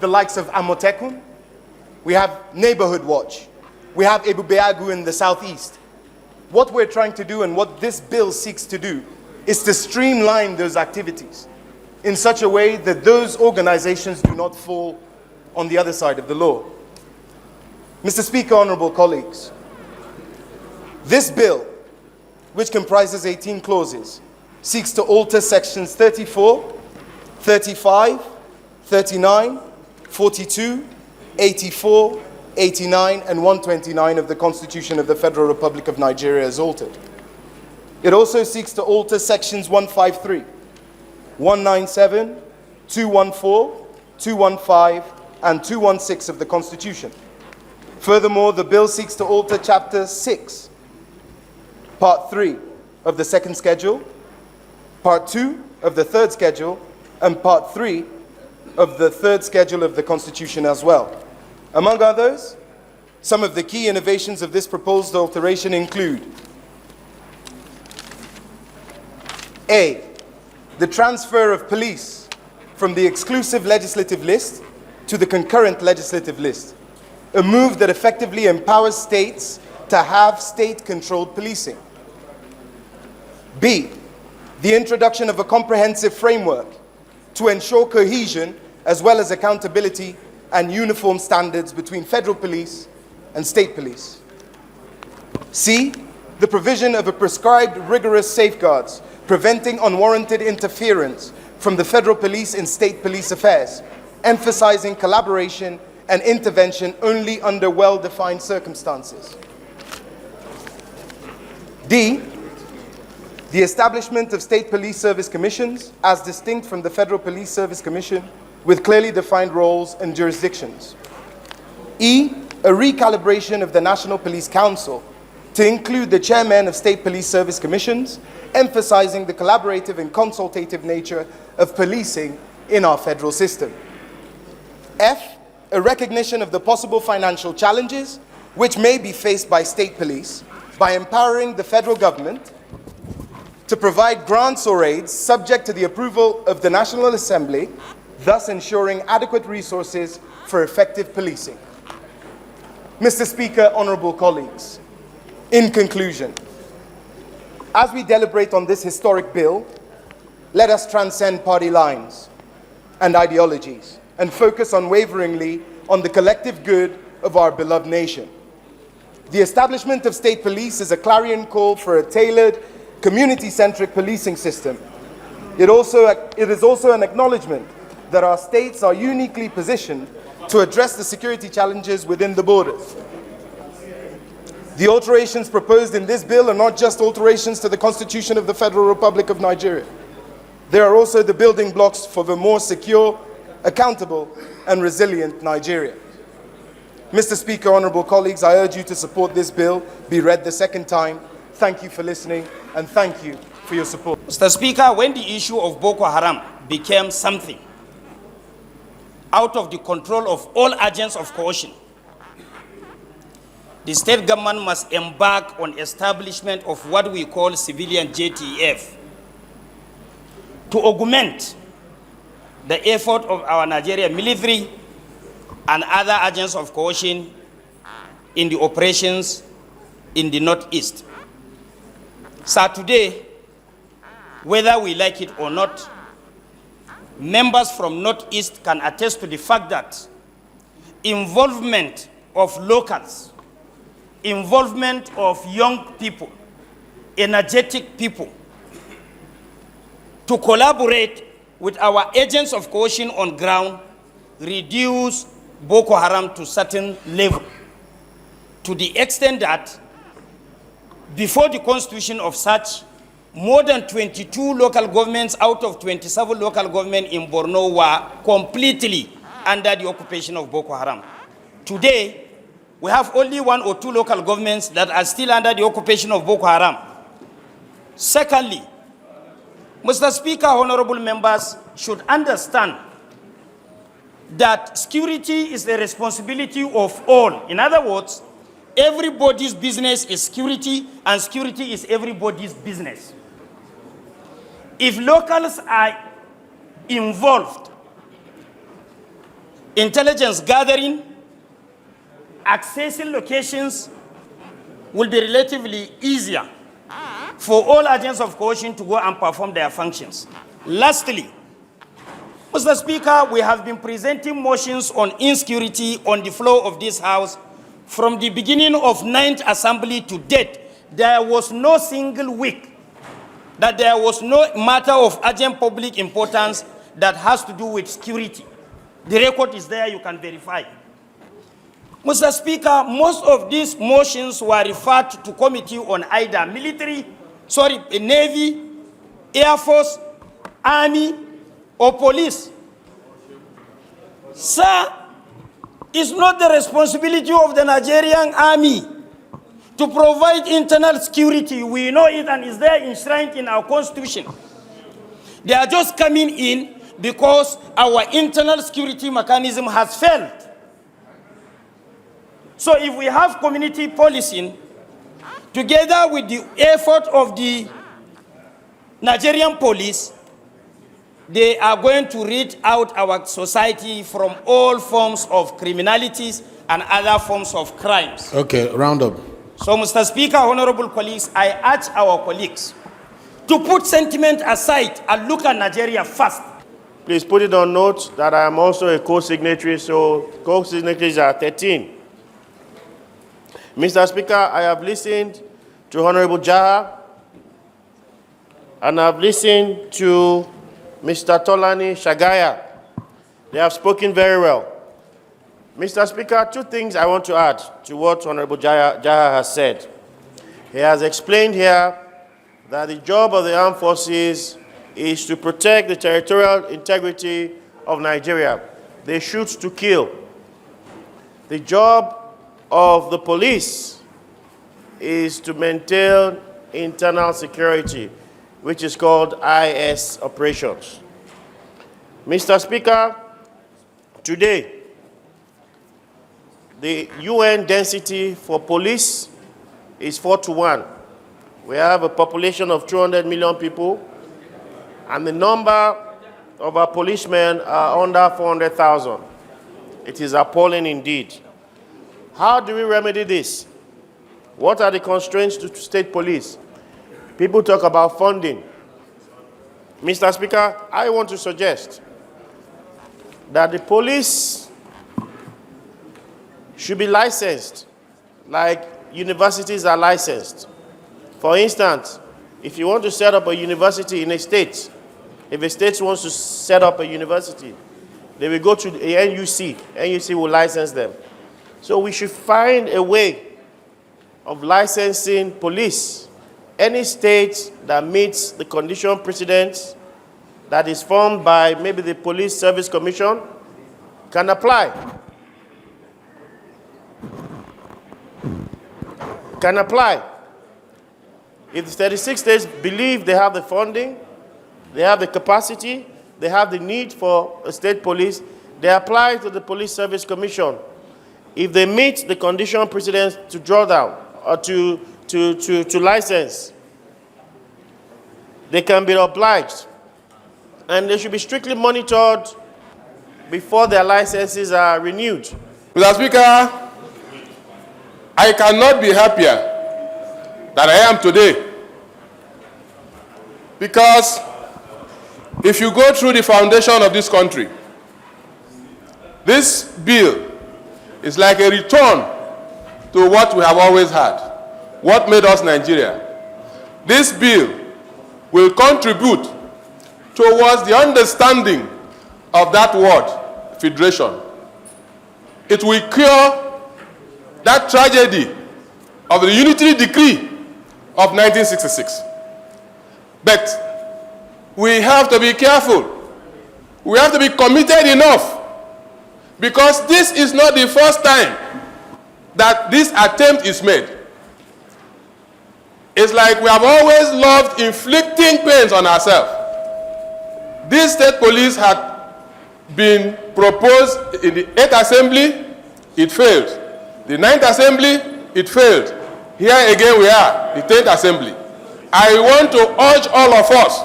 the likes of Amotekun, we have Neighborhood Watch, we have Ebu Beagu in the southeast. What we're trying to do and what this bill seeks to do is to streamline those activities in such a way that those organizations do not fall on the other side of the law. Mr. Speaker, honorable colleagues, this bill, which comprises 18 clauses, seeks to alter sections 34, 35, 39, 42, 84, 89, and 129 of the Constitution of the Federal Republic of Nigeria as altered. It also seeks to alter sections 153, 197, 214, 215, and 216 of the Constitution. Furthermore, the bill seeks to alter Chapter 6, Part 3 of the Second Schedule, Part 2 of the Third Schedule, and Part 3 of the Third Schedule of the Constitution as well. Among others, some of the key innovations of this proposed alteration include: A, the transfer of police from the exclusive legislative list to the concurrent legislative list, a move that effectively empowers states to have state-controlled policing. B, the introduction of a comprehensive framework to ensure cohesion as well as accountability and uniform standards between federal police and state police. C, the provision of a prescribed rigorous safeguards preventing unwarranted interference from the federal police in state police affairs, emphasizing collaboration and intervention only under well-defined circumstances. D, the establishment of state police service commissions as distinct from the Federal Police Service Commission with clearly defined roles and jurisdictions. E, a recalibration of the National Police Council to include the chairmen of state police service commissions, emphasizing the collaborative and consultative nature of policing in our federal system. F, a recognition of the possible financial challenges which may be faced by state police by empowering the federal government to provide grants or aids subject to the approval of the National Assembly, thus ensuring adequate resources for effective policing. Mr. Speaker, honorable colleagues, in conclusion, as we deliberate on this historic bill, let us transcend party lines and ideologies and focus unwaveringly on the collective good of our beloved nation. The establishment of state police is a clarion call for a tailored, community-centric policing system. It is also an acknowledgement that our states are uniquely positioned to address the security challenges within the borders. The alterations proposed in this bill are not just alterations to the Constitution of the Federal Republic of Nigeria. They are also the building blocks for the more secure, accountable, and resilient Nigeria. Mr. Speaker, honorable colleagues, I urge you to support this bill, be read the second time. Thank you for listening, and thank you for your support. Mr. Speaker, when the issue of Boko Haram became something out of the control of all agents of coercion, the state government must embark on establishment of what we call civilian JTF to augment the effort of our Nigerian military and other agents of coercion in the operations in the Northeast. So today, whether we like it or not, members from Northeast can attest to the fact that involvement of locals, involvement of young people, energetic people, to collaborate with our agents of coercion on ground, reduce Boko Haram to certain level, to the extent that before the constitution of such, more than 22 local governments out of 27 local governments in Borno were completely under the occupation of Boko Haram. Today, we have only 1 or 2 local governments that are still under the occupation of Boko Haram. Secondly, Mr. Speaker, honorable members should understand that security is the responsibility of all. In other words, everybody's business is security, and security is everybody's business. If locals are involved intelligence gathering, accessing locations will be relatively easier for all agents of coercion to go and perform their functions. Lastly, Mr. Speaker, we have been presenting motions on insecurity on the floor of this House from the beginning of 9th Assembly to date. There was no single week that there was no matter of urgent public importance that has to do with security. The record is there, you can verify. Mr. Speaker, most of these motions were referred to committee on either Navy, Air Force, Army, or police. Sir, it's not the responsibility of the Nigerian Army to provide internal security. We know it and it's there enshrined in our constitution. They are just coming in because our internal security mechanism has failed. So if we have community policing, together with the effort of the Nigerian police, they are going to rid out our society from all forms of criminalities and other forms of crimes. Okay, round up. So, Mr. Speaker, honorable colleagues, I urge our colleagues to put sentiment aside and look at Nigeria first. Please put it on note that I am also a co-signatory, so co-signatories are 13. Mr. Speaker, I have listened to Honorable Jaha, and I have listened to Mr. Tolani Shagaya. They have spoken very well. Mr. Speaker, two things I want to add to what Honorable Jaha has said. He has explained here that the job of the armed forces is to protect the territorial integrity of Nigeria. They shoot to kill. The job of the police is to maintain internal security, which is called IS operations. Mr. Speaker, today, the UN density for police is 4:1. We have a population of 200 million people, and the number of our policemen are under 400,000. It is appalling indeed. How do we remedy this? What are the constraints to state police? People talk about funding. Mr. Speaker, I want to suggest that the police should be licensed like universities are licensed. For instance, if you want to set up a university in a state, if a state wants to set up a university, they will go to the NUC. NUC will license them. So we should find a way of licensing police. Any state that meets the condition precedents that is formed by maybe the Police Service Commission can apply. Can apply. If the 36 states believe they have the funding, they have the capacity, they have the need for a state police, they apply to the Police Service Commission. If they meet the condition precedents to draw down or to license, they can be obliged. And they should be strictly monitored before their licenses are renewed. Mr. Speaker, I cannot be happier than I am today, because if you go through the foundation of this country, this bill is like a return to what we have always had, what made us Nigeria. This bill will contribute towards the understanding of that word, federation. It will cure that tragedy of the Unitary Decree of 1966. But we have to be careful. We have to be committed enough, because this is not the first time that this attempt is made. It's like we have always loved inflicting pains on ourselves. This state police had been proposed in the 8th Assembly, it failed. The 9th Assembly, it failed. Here again we are, the 10th Assembly. I want to urge all of us,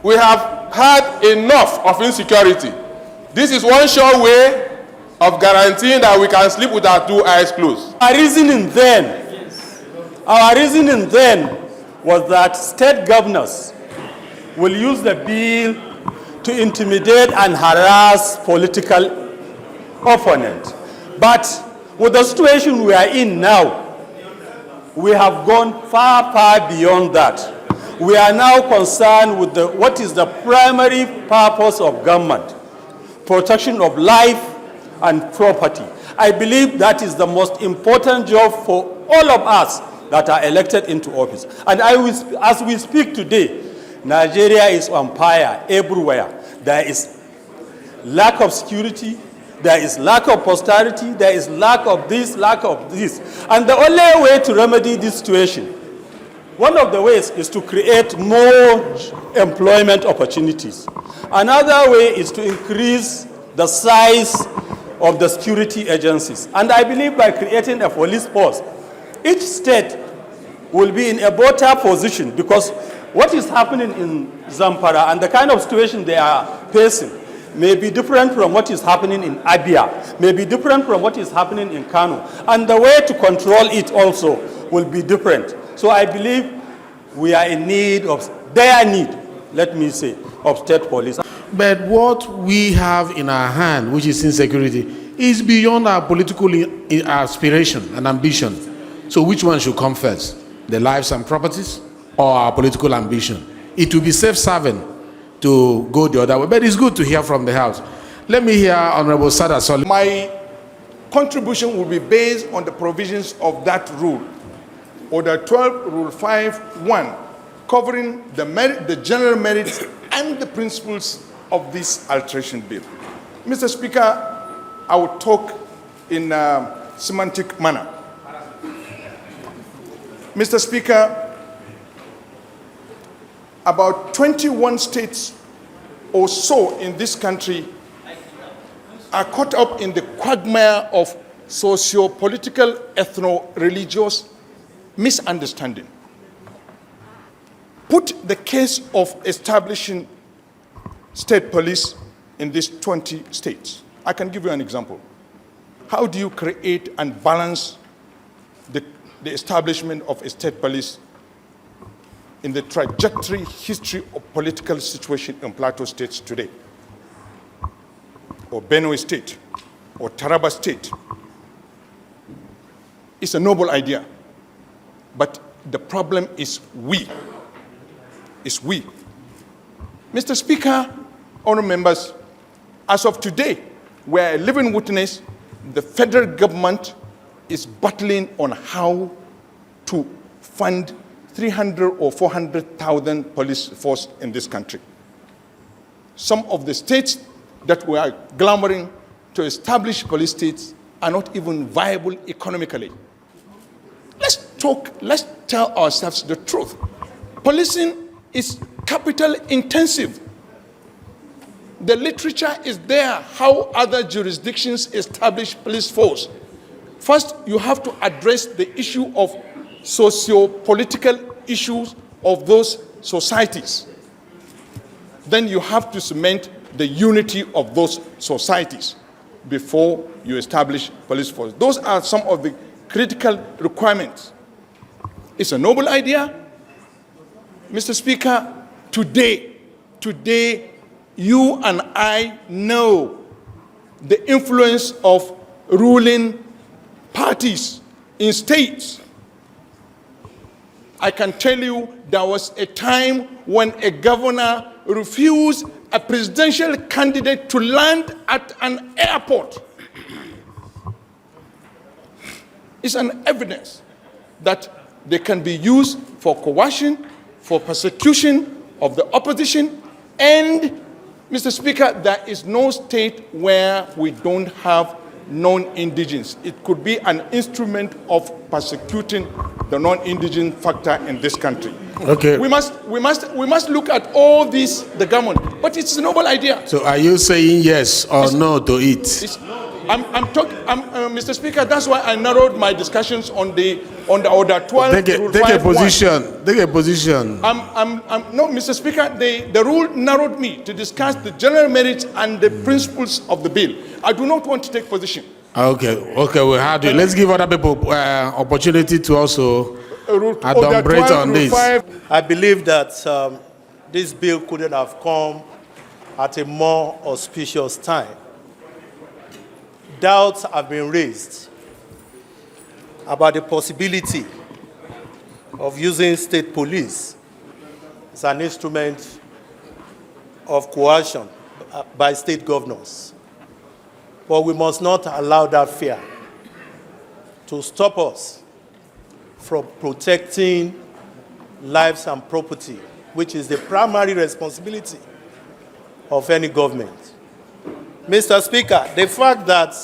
we have had enough of insecurity. This is one sure way of guaranteeing that we can sleep with our two eyes closed. Our reasoning then was that state governors will use the bill to intimidate and harass political opponents. But with the situation we are in now, we have gone far, far beyond that. We are now concerned with what is the primary purpose of government: protection of life and property. I believe that is the most important job for all of us that are elected into office. And as we speak today, Nigeria is on fire everywhere. There is lack of security, there is lack of posterity, there is lack of this, lack of this. And the only way to remedy this situation, one of the ways is to create more employment opportunities. Another way is to increase the size of the security agencies. And I believe by creating a police force, each state will be in a better position, because what is happening in Zamfara and the kind of situation they are facing may be different from what is happening in Abia, may be different from what is happening in Kano. And the way to control it also will be different. So I believe we are in need of, let me say, of state police. But what we have in our hand, which is insecurity, is beyond our political aspiration and ambition. So which one should come first? The lives and properties or our political ambition? It will be self-serving to go the other way. But it's good to hear from the House. Let me hear Honorable Sada Solid. My contribution will be based on the provisions of that rule, Order 12, Rule 5.1, covering the general merits and the principles of this alteration bill. Mr. Speaker, I will talk in a semantic manner. Mr. Speaker, about 21 states or so in this country are caught up in the quagmire of socio-political, ethno-religious misunderstanding. Put the case of establishing state police in these 20 states. I can give you an example. How do you create and balance the establishment of a state police in the trajectory history of political situation in Plateau states today, or Benue State, or Taraba State? It's a noble idea, but the problem is we. It's we. Mr. Speaker, honourable members, as of today, we are a living witness. The federal government is battling on how to fund 300 or 400,000 police force in this country. Some of the states that we are clamoring to establish police states are not even viable economically. Let's tell ourselves the truth. Policing is capital intensive. The literature is there, how other jurisdictions establish police force. First, you have to address the issue of socio-political issues of those societies. Then you have to cement the unity of those societies before you establish police force. Those are some of the critical requirements. It's a noble idea. Mr. Speaker, today, you and I know the influence of ruling parties in states. I can tell you there was a time when a governor refused a presidential candidate to land at an airport. It's an evidence that they can be used for coercion, for persecution of the opposition, and, Mr. Speaker, there is no state where we don't have non-indigens. It could be an instrument of persecuting the non-indigen factor in this country. Okay. We must look at all this, the government, but it's a noble idea. So are you saying yes or no to it? Mr. Speaker, that's why I narrowed my discussions on the order 12. Take a position. Take a position. No, Mr. Speaker, the rule narrowed me to discuss the general merits and the principles of the bill. I do not want to take position. Okay, we have to. Let's give other people opportunity to also elaborate on this. I believe that this bill couldn't have come at a more auspicious time. Doubts have been raised about the possibility of using state police as an instrument of coercion by state governors. But we must not allow that fear to stop us from protecting lives and property, which is the primary responsibility of any government. Mr. Speaker, the fact that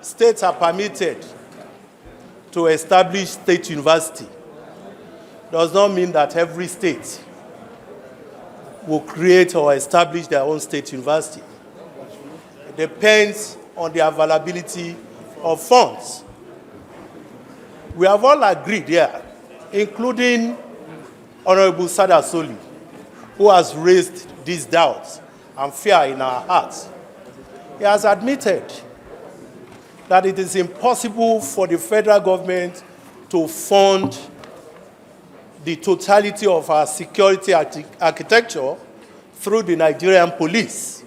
states are permitted to establish state university does not mean that every state will create or establish their own state university. It depends on the availability of funds. We have all agreed here, including Honorable Sada Soli, who has raised these doubts and fear in our hearts. He has admitted that it is impossible for the federal government to fund the totality of our security architecture through the Nigerian police,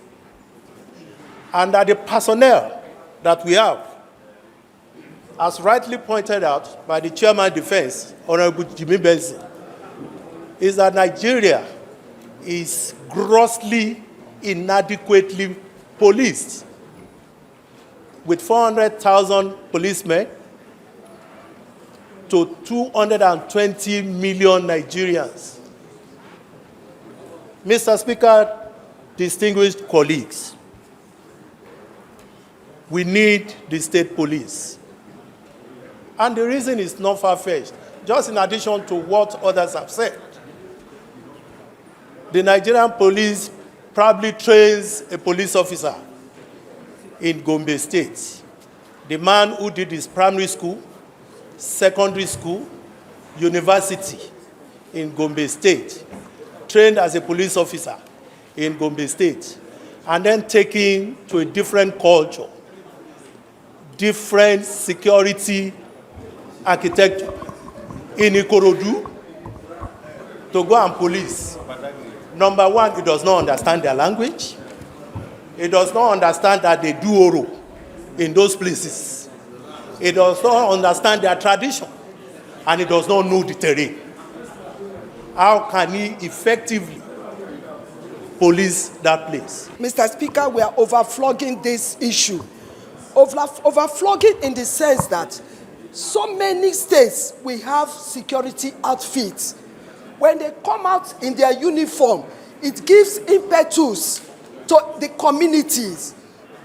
and that the personnel that we have, as rightly pointed out by the Chairman of Defense, Honorable Jimmy Benson, is that Nigeria is grossly inadequately policed, with 400,000 policemen to 220 million Nigerians. Mr. Speaker, distinguished colleagues, we need the state police. And the reason is not far-fetched. Just in addition to what others have said, the Nigerian police probably trains a police officer in Gombe State. The man who did his primary school, secondary school, university in Gombe State, trained as a police officer in Gombe State, and then taken to a different culture, different security architecture in Ikorodu to go and police. Number one, he does not understand their language. He does not understand that they do oro in those places. He does not understand their tradition, and he does not know the terrain. How can he effectively police that place? Mr. Speaker, we are overflogging this issue. Overflogging in the sense that so many states we have security outfits. When they come out in their uniform, it gives impetus to the communities.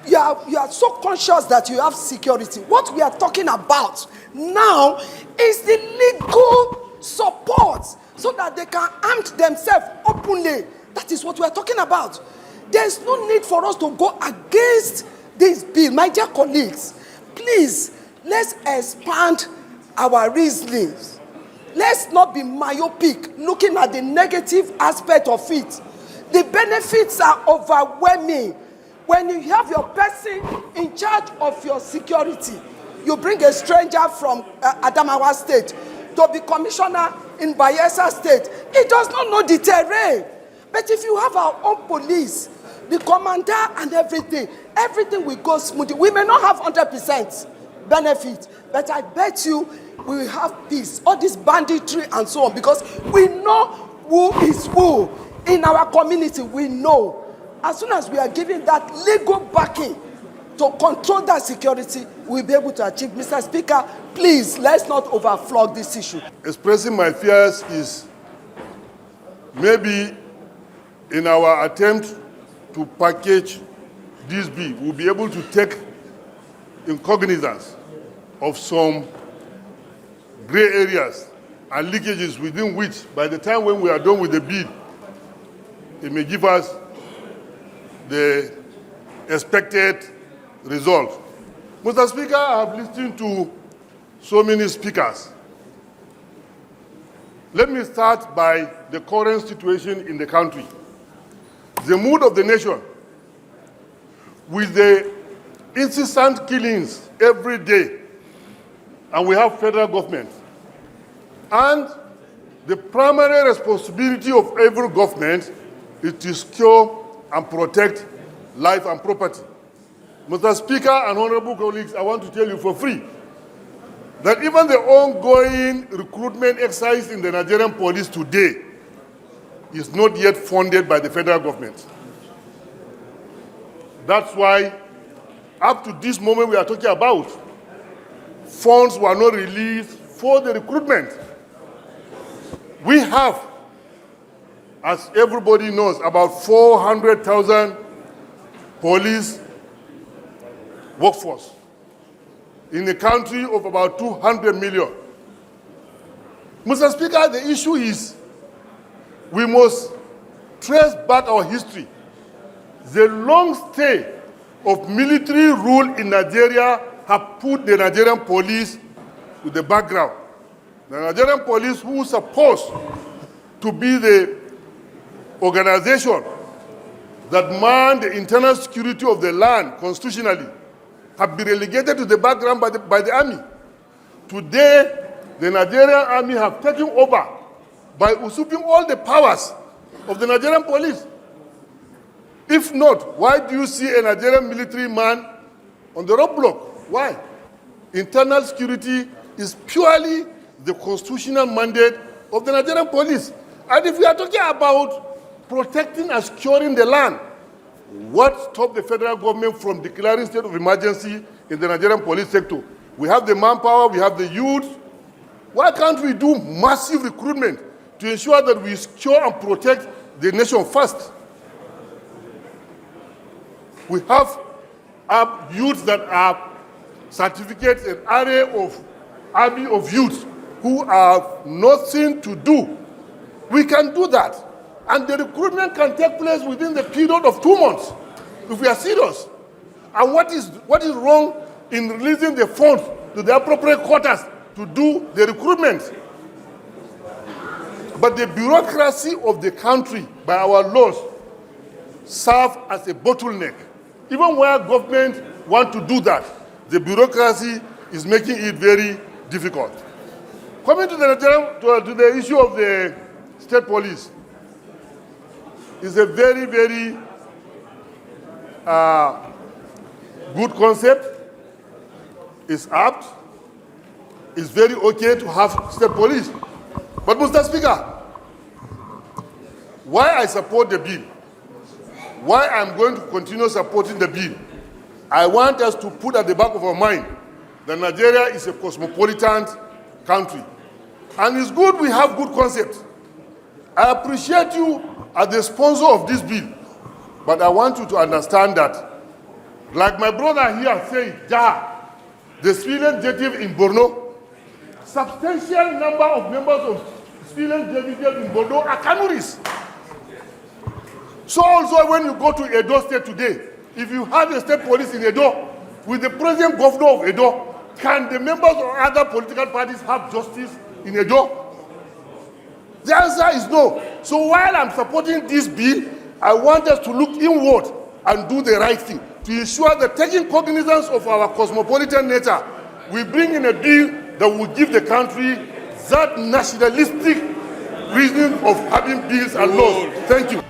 You are so conscious that you have security. What we are talking about now is the legal support so that they can arm themselves openly. That is what we are talking about. There is no need for us to go against this bill. My dear colleagues, please, let's expand our reasonings. Let's not be myopic, looking at the negative aspect of it. The benefits are overwhelming. When you have your person in charge of your security, you bring a stranger from Adamawa State to be commissioner in Bayelsa State. He does not know the terrain. But if you have our own police, the commander and everything will go smoothly. We may not have 100% benefit, but I bet you we will have peace. All this banditry and so on, because we know who is who in our community. We know. As soon as we are giving that legal backing to control that security, we'll be able to achieve. Mr. Speaker, please, let's not overflog this issue. Expressing my fears is maybe in our attempt to package this bill, we'll be able to take in cognizance of some gray areas and leakages within which, by the time when we are done with the bill, it may give us the expected result. Mr. Speaker, I have listened to so many speakers. Let me start by the current situation in the country. The mood of the nation, with the incessant killings every day, and we have federal government. And the primary responsibility of every government is to secure and protect life and property. Mr. Speaker and honorable colleagues, I want to tell you for free that even the ongoing recruitment exercise in the Nigerian police today is not yet funded by the federal government. That's why, up to this moment we are talking about, funds were not released for the recruitment. We have, as everybody knows, about 400,000 police workforce in a country of about 200 million. Mr. Speaker, the issue is we must trace back our history. The long stay of military rule in Nigeria have put the Nigerian police to the background. The Nigerian police, who is supposed to be the organization that man the internal security of the land constitutionally, have been relegated to the background by the army. Today, the Nigerian army have taken over by usurping all the powers of the Nigerian police. If not, why do you see a Nigerian military man on the roadblock? Why? Internal security is purely the constitutional mandate of the Nigerian police. And if we are talking about protecting and securing the land, what stopped the federal government from declaring state of emergency in the Nigerian police sector? We have the manpower, we have the youth. Why can't we do massive recruitment to ensure that we secure and protect the nation first? We have youths that are certificates, an array of army of youths who have nothing to do. We can do that. And the recruitment can take place within the period of 2 months, if we are serious. And what is wrong in releasing the funds to the appropriate quarters to do the recruitment? But the bureaucracy of the country, by our laws, serve as a bottleneck. Even where government want to do that, the bureaucracy is making it very difficult. Coming to the issue of the state police, is a very, very good concept. It's apt. It's very okay to have state police. But Mr. Speaker, why I support the bill, why I'm going to continue supporting the bill, I want us to put at the back of our mind that Nigeria is a cosmopolitan country. And it's good we have good concepts. I appreciate you as the sponsor of this bill, but I want you to understand that, like my brother here said, the civilian executive in Borno, substantial number of members of civilian executive in Borno are Kanuris. So also when you go to Edo State today, if you have a state police in Edo, with the present governor of Edo, can the members of other political parties have justice in Edo? The answer is no. So while I'm supporting this bill, I want us to look inward and do the right thing to ensure that, taking cognizance of our cosmopolitan nature, we bring in a bill that will give the country that nationalistic reason of having bills and laws. Thank you.